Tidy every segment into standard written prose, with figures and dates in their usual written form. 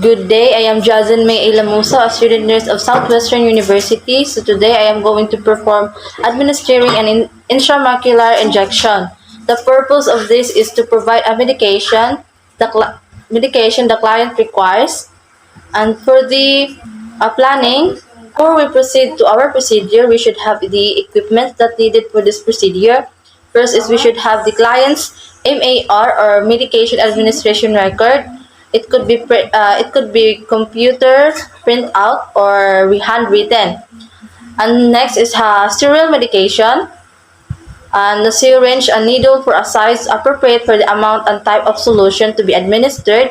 Good day, I am Jazen May Ilamuso, a student nurse of Southwestern University. So today I am going to perform administering an intramuscular injection. The purpose of this is to provide a medication the client requires. And for the planning, before we proceed to our procedure, we should have the equipment that needed for this procedure. First is we should have the client's MAR or medication administration record. It could be computer printout or handwritten. And next is sterile medication and the syringe and needle for a size appropriate for the amount and type of solution to be administered,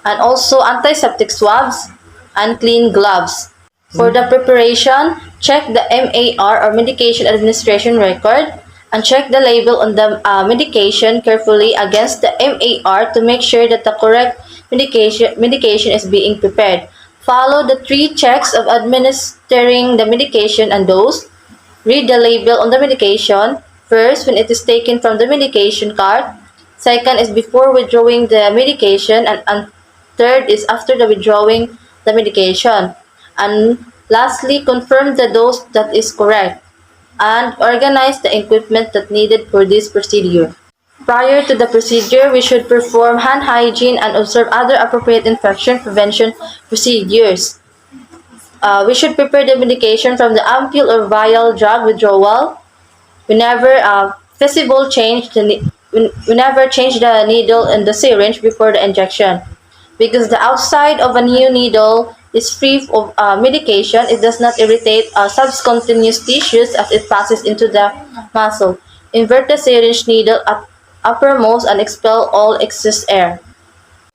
and also antiseptic swabs and clean gloves. For the preparation, check the MAR or medication administration record and check the label on the medication carefully against the MAR to make sure that the correct medication is being prepared. Follow the 3 checks of administering the medication and dose. Read the label on the medication. First, when it is taken from the medication card. Second is before withdrawing the medication. And third is after the withdrawing the medication. And lastly, confirm the dose that is correct. And organize the equipment that needed for this procedure. Prior to the procedure, we should perform hand hygiene and observe other appropriate infection prevention procedures. We should prepare the medication from the ampule or vial drug withdrawal. We never change the needle in the syringe before the injection. Because the outside of a new needle is free of medication, it does not irritate subcutaneous tissues as it passes into the muscle. Invert the syringe needle uppermost and expel all excess air.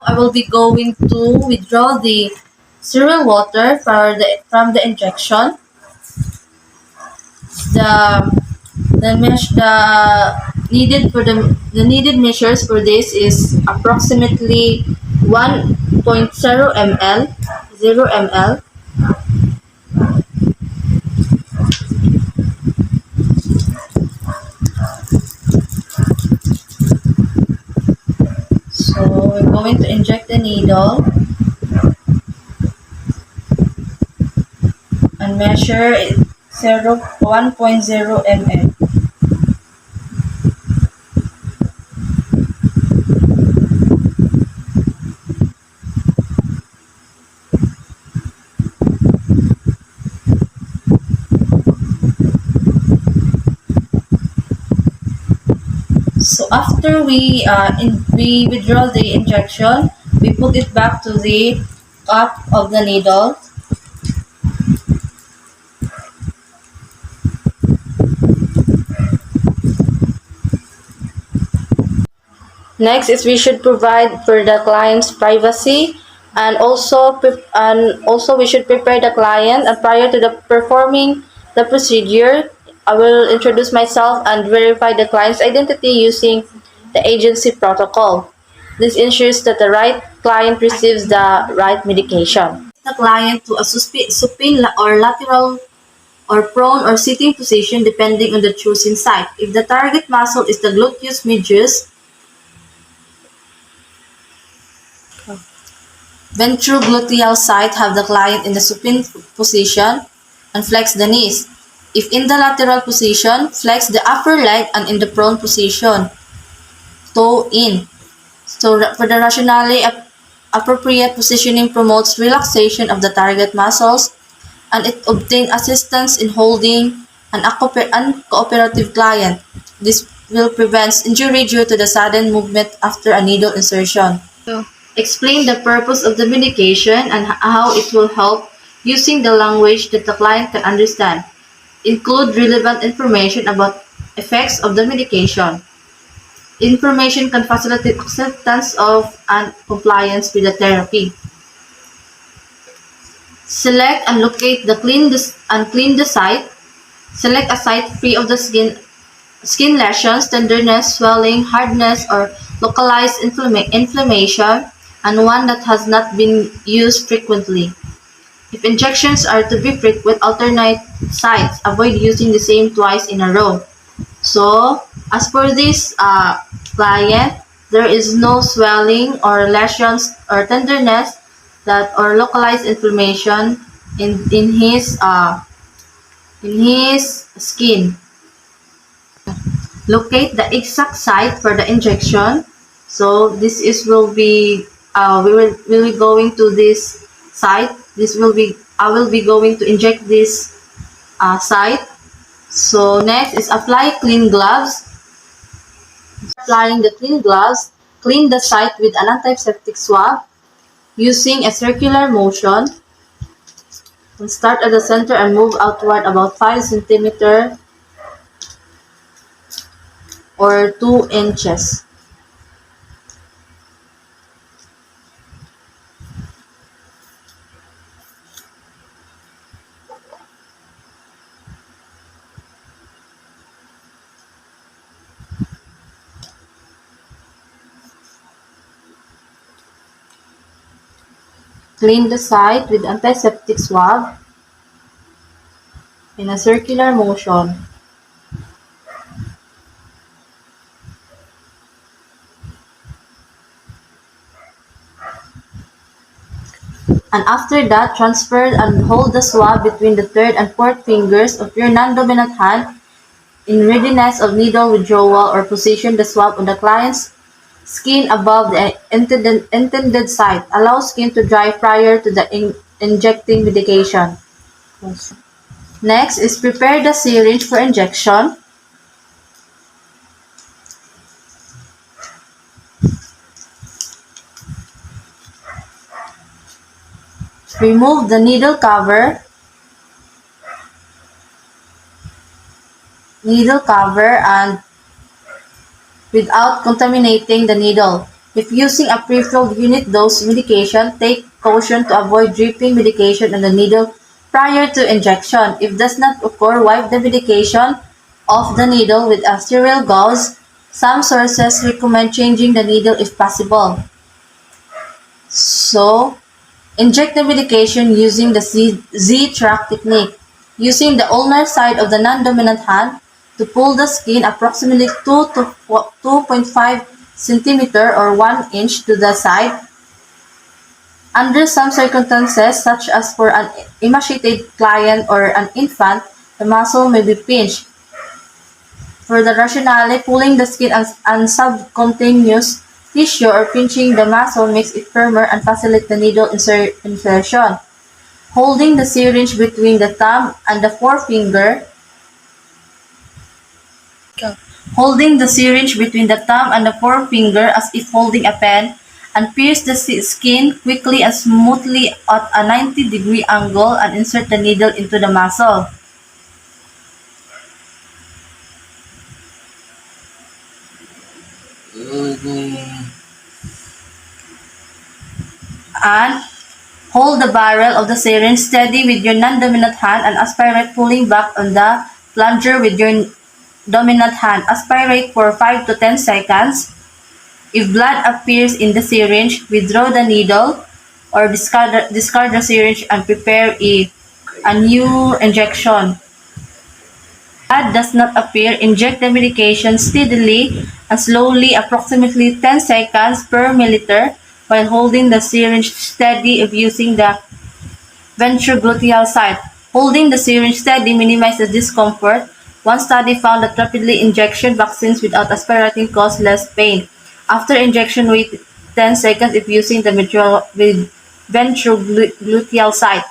I will be going to withdraw the sterile water from the injection. The needed measures for this is approximately 1.0 ml, 0 ml. So we're going to inject the needle and measure it 1.0 ml. So after we withdraw the injection, we put it back to the cap of the needle. Next is we should provide for the client's privacy, and also we should prepare the client. And prior to performing the procedure, I will introduce myself and verify the client's identity using the agency protocol. This ensures that the right client receives the right medication. The client to a supine or lateral or prone or sitting position depending on the chosen site. If the target muscle is the gluteus medius, ventrogluteal site, have the client in the supine position and flex the knees. If in the lateral position, flex the upper leg, and in the prone position, toe in. So for the rationally appropriate positioning promotes relaxation of the target muscles, and it obtains assistance in holding an uncooperative client. This will prevent injury due to the sudden movement after a needle insertion. So, explain the purpose of the medication and how it will help using the language that the client can understand. Include relevant information about effects of the medication. Information can facilitate acceptance of and compliance with the therapy. Select and locate clean the site. Select a site free of the skin lesions, tenderness, swelling, hardness, or localized inflammation, and one that has not been used frequently. If injections are to be frequent, alternate sites. Avoid using the same twice in a row. So, as for this client, there is no swelling or lesions or tenderness that or localized inflammation in his skin. Locate the exact site for the injection. So this is will be we will be going to this site. This will be I will be going to inject this site. So next is apply clean gloves. Applying the clean gloves, clean the site with an antiseptic swab using a circular motion. And start at the center and move outward about 5 centimeters or 2 inches. Clean the site with antiseptic swab in a circular motion. And after that, transfer and hold the swab between the third and fourth fingers of your non-dominant hand in readiness of needle withdrawal, or position the swab on the client's skin above the intended site. Allow skin to dry prior to the injecting medication. Next is prepare the syringe for injection. Remove the needle cover and without contaminating the needle. If using a pre-filled unit dose medication, take caution to avoid dripping medication on the needle prior to injection. If does not occur, wipe the medication off the needle with a sterile gauze. Some sources recommend changing the needle if possible. So, inject the medication using the Z-track technique, using the ulnar side of the non-dominant hand to pull the skin approximately 2 to 2.5 centimeter or 1 inch to the side. Under some circumstances, such as for an emaciated client or an infant, the muscle may be pinched. For the rationale, pulling the skin and subcutaneous tissue or pinching the muscle makes it firmer and facilitates the needle insertion. Holding the syringe between the thumb and the forefinger. Holding the syringe between the thumb and the forefinger as if holding a pen, and pierce the skin quickly and smoothly at a 90-degree angle and insert the needle into the muscle. And hold the barrel of the syringe steady with your non-dominant hand and aspirate, pulling back on the plunger with your dominant hand. Aspirate for 5 to 10 seconds. If blood appears in the syringe, withdraw the needle or discard the syringe and prepare a new injection. Blood does not appear, inject the medication steadily and slowly, approximately 10 seconds per milliliter, while holding the syringe steady if using the ventrogluteal site. Holding the syringe steady minimizes the discomfort. One study found that rapidly injection vaccines without aspirating cause less pain. After injection, wait 10 seconds if using the ventrogluteal site.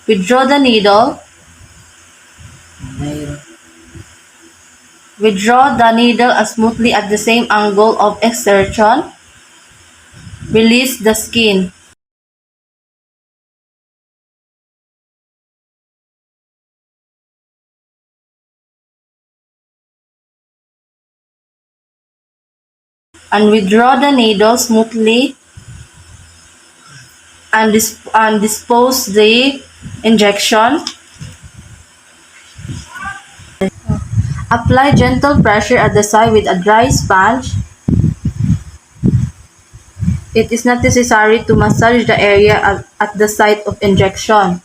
Withdraw the needle. Withdraw the needle as smoothly at the same angle of exertion. Release the skin. And withdraw the needle smoothly and dispose the injection. Apply gentle pressure at the site with a dry sponge. It is not necessary to massage the area at the site of injection.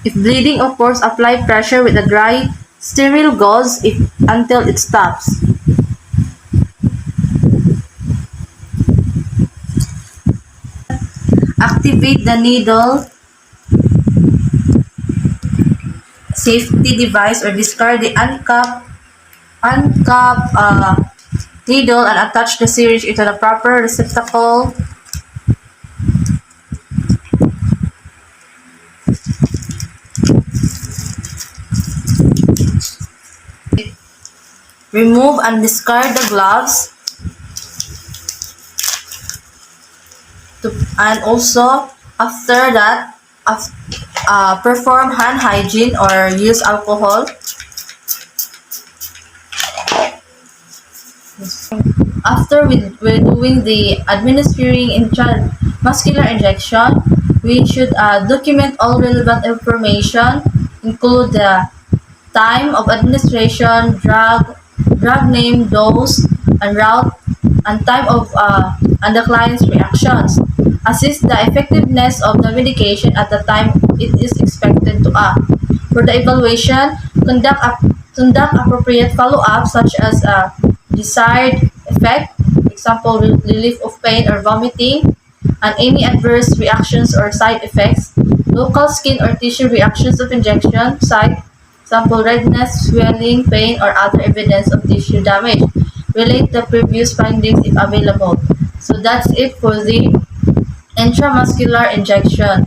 If bleeding occurs, apply pressure with a dry, sterile gauze until it stops. Activate the needle safety device or discard the uncapped needle and attach the syringe into the proper receptacle. Remove and discard the gloves. And also, after that, perform hand hygiene or use alcohol. After we're doing the administering intramuscular injection, we should document all relevant information, include the time of administration, drug name, dose, and route, and time of and the client's reactions. Assess the effectiveness of the medication at the time it is expected to act. For the evaluation, conduct appropriate follow-up such as desired effect, example relief of pain or vomiting, and any adverse reactions or side effects, local skin or tissue reactions of injection site, example redness, swelling, pain, or other evidence of tissue damage. Relate the previous findings if available. So that's it for the intramuscular injection.